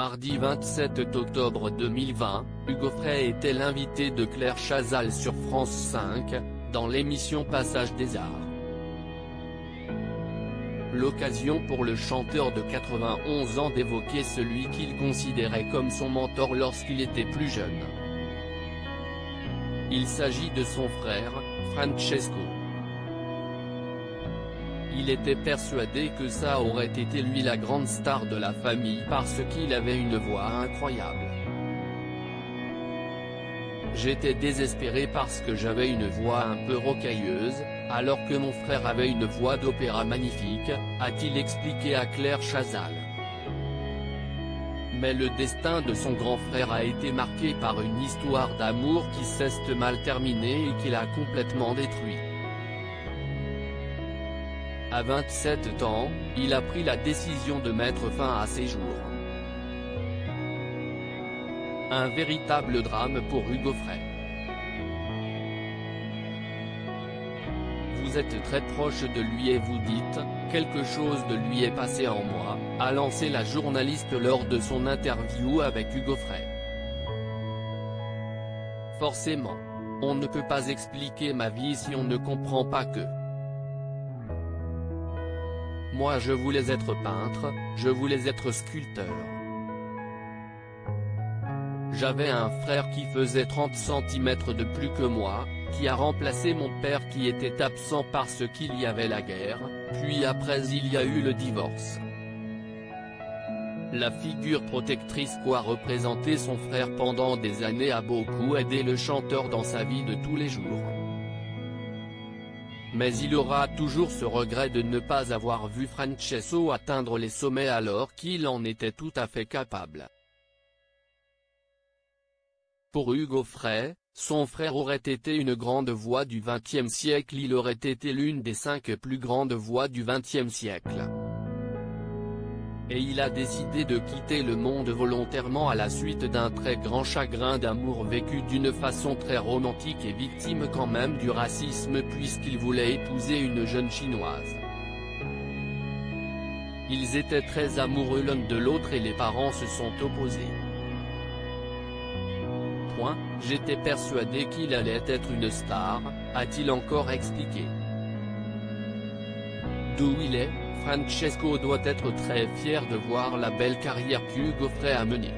Mardi 27 octobre 2020, Hugo Frey était l'invité de Claire Chazal sur France 5, dans l'émission Passage des Arts. L'occasion pour le chanteur de 91 ans d'évoquer celui qu'il considérait comme son mentor lorsqu'il était plus jeune. Il s'agit de son frère, Francesco. Il était persuadé que ça aurait été lui la grande star de la famille parce qu'il avait une voix incroyable. J'étais désespéré parce que j'avais une voix un peu rocailleuse, alors que mon frère avait une voix d'opéra magnifique, a-t-il expliqué à Claire Chazal. Mais le destin de son grand frère a été marqué par une histoire d'amour qui s'est mal terminée et qui l'a complètement détruit. À 27 ans, il a pris la décision de mettre fin à ses jours. Un véritable drame pour Hugo Frey. Vous êtes très proche de lui et vous dites « quelque chose de lui est passé en moi », a lancé la journaliste lors de son interview avec Hugo Frey. Forcément. On ne peut pas expliquer ma vie si on ne comprend pas que. Moi je voulais être peintre, je voulais être sculpteur. J'avais un frère qui faisait 30 cm de plus que moi, qui a remplacé mon père qui était absent parce qu'il y avait la guerre, puis après il y a eu le divorce. La figure protectrice qu'a représenté son frère pendant des années a beaucoup aidé le chanteur dans sa vie de tous les jours. Mais il aura toujours ce regret de ne pas avoir vu Francesco atteindre les sommets alors qu'il en était tout à fait capable. Pour Hugo Frey, son frère aurait été une grande voix du XXe siècle, il aurait été l'une des 5 plus grandes voix du XXe siècle. Et il a décidé de quitter le monde volontairement à la suite d'un très grand chagrin d'amour vécu d'une façon très romantique et victime quand même du racisme puisqu'il voulait épouser une jeune chinoise. Ils étaient très amoureux l'un de l'autre et les parents se sont opposés. J'étais persuadé qu'il allait être une star, a-t-il encore expliqué. D'où il est, Francesco doit être très fier de voir la belle carrière qu'Hugo Frey a menée.